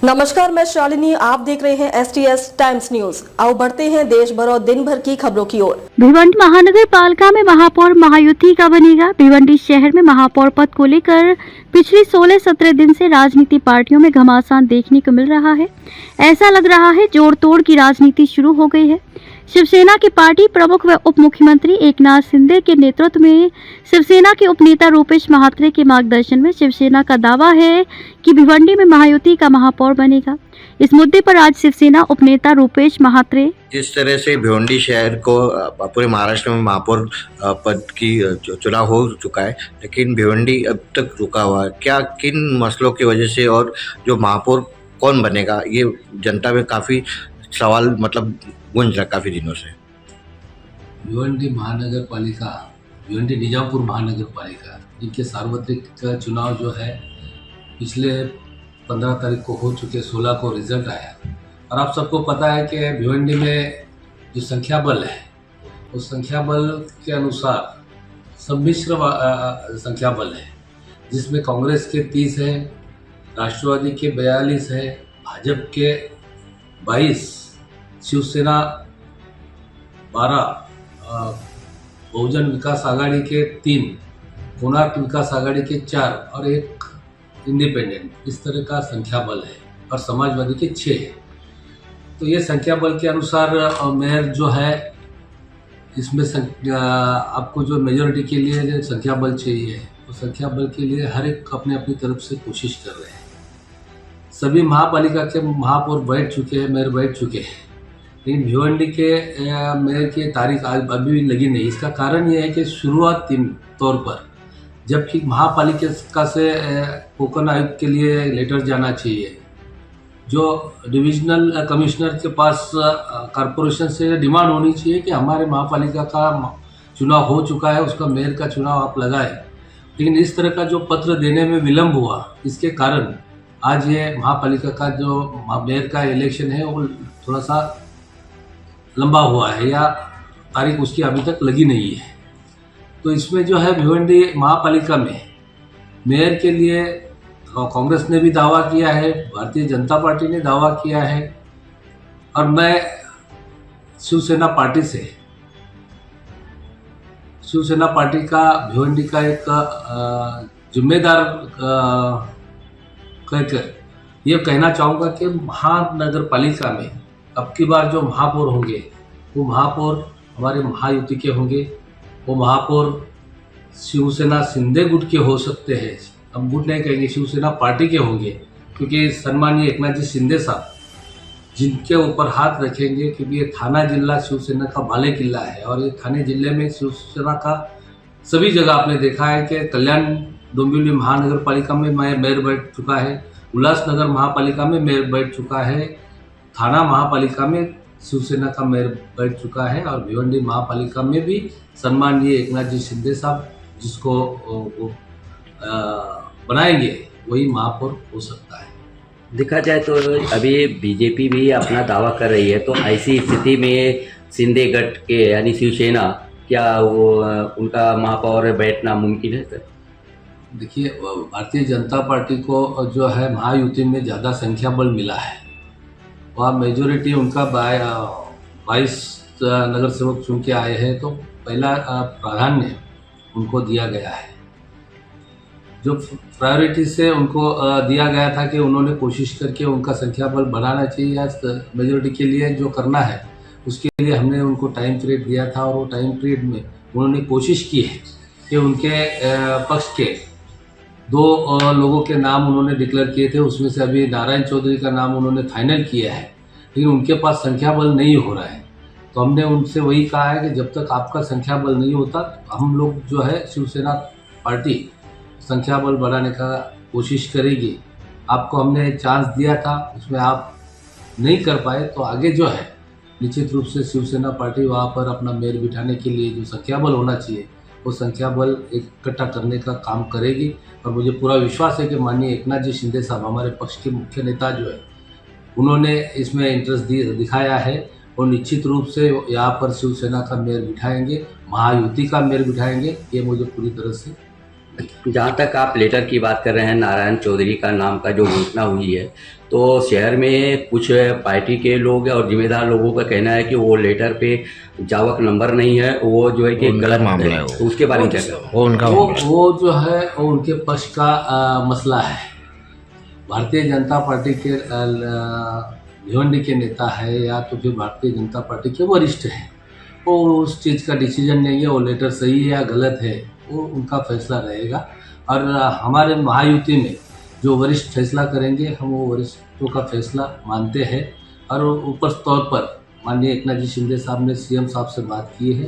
नमस्कार, मैं शालिनी। आप देख रहे हैं STS टाइम्स न्यूज। आओ बढ़ते हैं देश भर और दिन भर की खबरों की ओर। भिवंडी महानगर पालिका में महापौर महायुति का बनेगा। भिवंडी शहर में महापौर पद को लेकर पिछले 16-17 दिन से राजनीति पार्टियों में घमासान देखने को मिल रहा है। ऐसा लग रहा है जोड़ तोड़ की राजनीति शुरू हो गई है। शिवसेना की पार्टी प्रमुख व उप मुख्यमंत्री एकनाथ शिंदे के नेतृत्व में शिवसेना के उपनेता रूपेश महात्रे के मार्गदर्शन में शिवसेना का दावा है कि भिवंडी में महायुति का महापौर बनेगा। इस मुद्दे पर आज शिवसेना उपनेता रूपेश महात्रे जिस तरह से भिवंडी शहर को पूरे महाराष्ट्र में महापौर पद की चुनाव हो चुका है, लेकिन भिवंडी अब तक रुका हुआ है। क्या किन मसलों की वजह से और जो महापौर कौन बनेगा, ये जनता में काफ़ी सवाल गूंज रहा काफ़ी दिनों से। भिवंडी महानगर पालिका, भिवंडी निजामपुर महानगर पालिका, इनके सार्वत्रिक चुनाव जो है पिछले 15 तारीख को हो चुके, 16 को रिजल्ट आया। और आप सबको पता है कि भिवंडी में जो संख्या बल है उस संख्या बल के अनुसार सम्मिश्र संख्या बल है, जिसमें कांग्रेस के 30 है, राष्ट्रवादी के 42 है, भाजपा के 22, शिवसेना 12, बहुजन विकास आघाड़ी के 3, कोणार्क विकास आघाड़ी के 4 और 1 इंडिपेंडेंट, इस तरह का संख्या बल है। और समाजवादी के 6 है। तो ये संख्या बल के अनुसार मेयर जो है, इसमें आपको जो मेजॉरिटी के लिए संख्या बल चाहिए, तो संख्या बल के लिए हर एक अपने अपनी तरफ से कोशिश कर रहे हैं। सभी महापालिका के महापौर बैठ चुके हैं, मेयर बैठ चुके हैं, लेकिन भिवंडी के मेयर की तारीख आज अभी भी लगी नहीं। इसका कारण ये है कि शुरुआती तौर पर जबकि महापालिका से कोकण आयुक्त के लिए लेटर जाना चाहिए, जो डिविजनल कमिश्नर के पास कॉरपोरेशन से डिमांड होनी चाहिए कि हमारे महापालिका का चुनाव हो चुका है, उसका मेयर का चुनाव आप लगाएं। लेकिन इस तरह का जो पत्र देने में विलम्ब हुआ, इसके कारण आज ये महापालिका का जो मेयर का इलेक्शन है वो थोड़ा सा लंबा हुआ है, या तारीख उसकी अभी तक लगी नहीं है। तो इसमें जो है भिवंडी महापालिका में मेयर के लिए कांग्रेस ने भी दावा किया है, भारतीय जनता पार्टी ने दावा किया है, और मैं शिवसेना पार्टी का भिवंडी का एक जिम्मेदार कहकर ये कहना चाहूँगा कि महानगर पालिका में अब की बार जो महापौर होंगे वो महापौर हमारे महायुति के होंगे। वो महापौर शिवसेना शिंदे गुट के हो सकते हैं, हम गुट नहीं कहेंगे, शिवसेना पार्टी के होंगे, क्योंकि सन्माननीय एकनाथ जी शिंदे साहब जिनके ऊपर हाथ रखेंगे, क्योंकि ये थाना जिला शिवसेना का बाले किला है। और ये थाने जिले में शिवसेना का सभी जगह आपने देखा है कि कल्याण डोंबिवली महानगर पालिका में मेयर बैठ चुका है, उल्लासनगर महापालिका में मेयर बैठ चुका है, थाना महापालिका में शिवसेना का मेयर बैठ चुका है, और भिवंडी महापालिका में भी सम्माननीय एकनाथ जी शिंदे साहब जिसको बनाएंगे वही महापौर हो सकता है। देखा जाए तो अभी बीजेपी भी अपना दावा कर रही है, तो ऐसी स्थिति में शिंदे गट के यानी शिवसेना, क्या वो उनका महापौर बैठना मुमकिन है सर? देखिए, भारतीय जनता पार्टी को जो है महायुति में ज़्यादा संख्या बल मिला है, वहाँ मेजोरिटी उनका 22 नगर सेवक चुन के आए हैं, तो पहला प्राधान्य उनको दिया गया है। जो प्रायोरिटी से उनको दिया गया था कि उन्होंने कोशिश करके उनका संख्या बल बढ़ाना चाहिए, या मेजोरिटी के लिए जो करना है उसके लिए हमने उनको टाइम पीरियड दिया था। और वो टाइम पीरियड में उन्होंने कोशिश की है कि उनके पक्ष के 2 लोगों के नाम उन्होंने डिक्लेयर किए थे, उसमें से अभी नारायण चौधरी का नाम उन्होंने फाइनल किया है, लेकिन उनके पास संख्या बल नहीं हो रहा है। तो हमने उनसे वही कहा है कि जब तक आपका संख्या बल नहीं होता, हम लोग जो है शिवसेना पार्टी संख्या बल बढ़ाने का कोशिश करेगी। आपको हमने चांस दिया था, उसमें आप नहीं कर पाए, तो आगे जो है निश्चित रूप से शिवसेना पार्टी वहाँ पर अपना मेयर बिठाने के लिए जो संख्या बल होना चाहिए वो संख्या बल इकट्ठा करने का काम करेगी। और मुझे पूरा विश्वास है कि माननीय एकनाथ जी शिंदे साहब, हमारे पक्ष के मुख्य नेता जो है, उन्होंने इसमें इंटरेस्ट दिखाया है, और निश्चित रूप से यहाँ पर शिवसेना का मेयर बिठाएंगे, महायुति का मेयर बिठाएंगे, ये मुझे पूरी तरह से जहाँ तक आप लेटर की बात कर रहे हैं, नारायण चौधरी का नाम का जो घटना हुई है, तो शहर में कुछ पार्टी के लोग और जिम्मेदार लोगों का कहना है कि वो लेटर पे जावक नंबर नहीं है, वो जो है कि उनका गलत मामला है तो उसके बारे में क्या कहें? वो उनका वो जो है वो उनके पक्ष का मसला है। भारतीय जनता पार्टी के भिवंडी के नेता है या तो फिर भारतीय जनता पार्टी के वरिष्ठ हैं, वो उस चीज़ का डिसीजन नहीं है, वो लेटर सही है या गलत है वो उनका फैसला रहेगा। और हमारे महायुति में जो वरिष्ठ फैसला करेंगे हम वो वरिष्ठों का फैसला मानते हैं। और ऊपर तौर पर माननीय एकनाथ जी शिंदे साहब ने सीएम साहब से बात की है,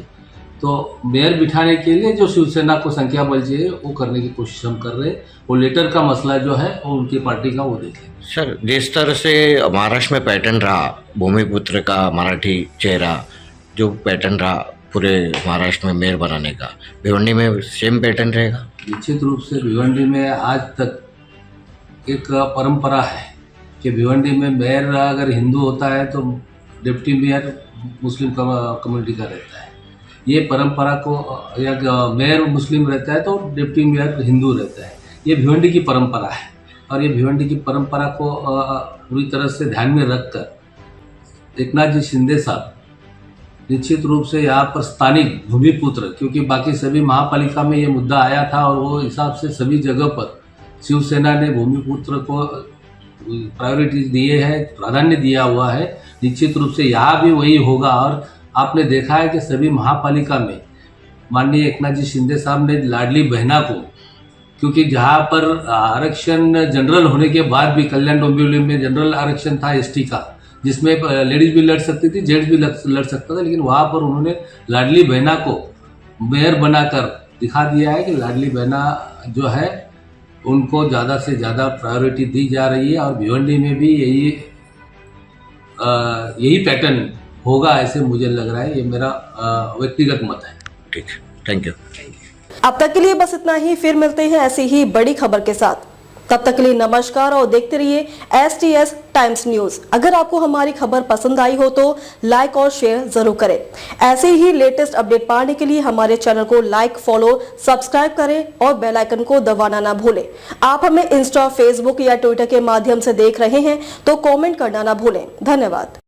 तो मेयर बिठाने के लिए जो शिवसेना को संख्या बल चाहिए वो करने की कोशिश हम कर रहे हैं। वो लेटर का मसला जो है वो उनकी पार्टी का वो देखें। सर, जिस तरह से महाराष्ट्र में पैटर्न रहा भूमिपुत्र का मराठी चेहरा, जो पैटर्न रहा पूरे महाराष्ट्र में मेयर बनाने का, भिवंडी में सेम पैटर्न रहेगा? निश्चित रूप से भिवंडी में आज तक एक परंपरा है कि भिवंडी में मेयर अगर हिंदू होता है तो डिप्टी मेयर मुस्लिम कम्युनिटी का रहता है। ये परंपरा को, या मेयर मुस्लिम रहता है तो डिप्टी मेयर हिंदू रहता है। ये भिवंडी की परंपरा है और ये भिवंडी की परंपरा को पूरी तरह से ध्यान में रखकर एकनाथ जी शिंदे साहब निश्चित रूप से यहाँ पर स्थानिक भूमिपुत्र, क्योंकि बाकी सभी महापालिका में ये मुद्दा आया था और वो हिसाब से सभी जगह पर शिवसेना ने भूमिपुत्र को प्रायोरिटी दिए है, प्राधान्य दिया हुआ है। निश्चित रूप से यहाँ भी वही होगा। और आपने देखा है कि सभी महापालिका में माननीय एकनाथ जी शिंदे साहब ने लाडली बहना को, क्योंकि जहाँ पर आरक्षण जनरल होने के बाद भी कल्याण डोंबिवली में जनरल आरक्षण था एसटी का, जिसमें लेडीज भी लड़ सकती थी, जेंट्स भी लड़ सकता था, लेकिन वहाँ पर उन्होंने लाडली बहना को मेयर बनाकर दिखा दिया है कि लाडली बहना जो है उनको ज़्यादा से ज़्यादा प्रायोरिटी दी जा रही है। और भिवंडी में भी यही पैटर्न होगा ऐसे मुझे लग रहा है। ये मेरा व्यक्तिगत मत है। ठीक, थैंक यू। अब तक के लिए बस इतना ही, फिर मिलते हैं ऐसी ही बड़ी खबर के साथ। तब तक के लिए नमस्कार और देखते रहिए STS टाइम्स न्यूज। अगर आपको हमारी खबर पसंद आई हो तो लाइक और शेयर जरूर करें। ऐसे ही लेटेस्ट अपडेट पाने के लिए हमारे चैनल को लाइक, फॉलो, सब्सक्राइब करें और बेल आइकन को दबाना ना भूलें। आप हमें इंस्टा, फेसबुक या ट्विटर के माध्यम से देख रहे हैं तो कमेंट करना ना भूलें। धन्यवाद।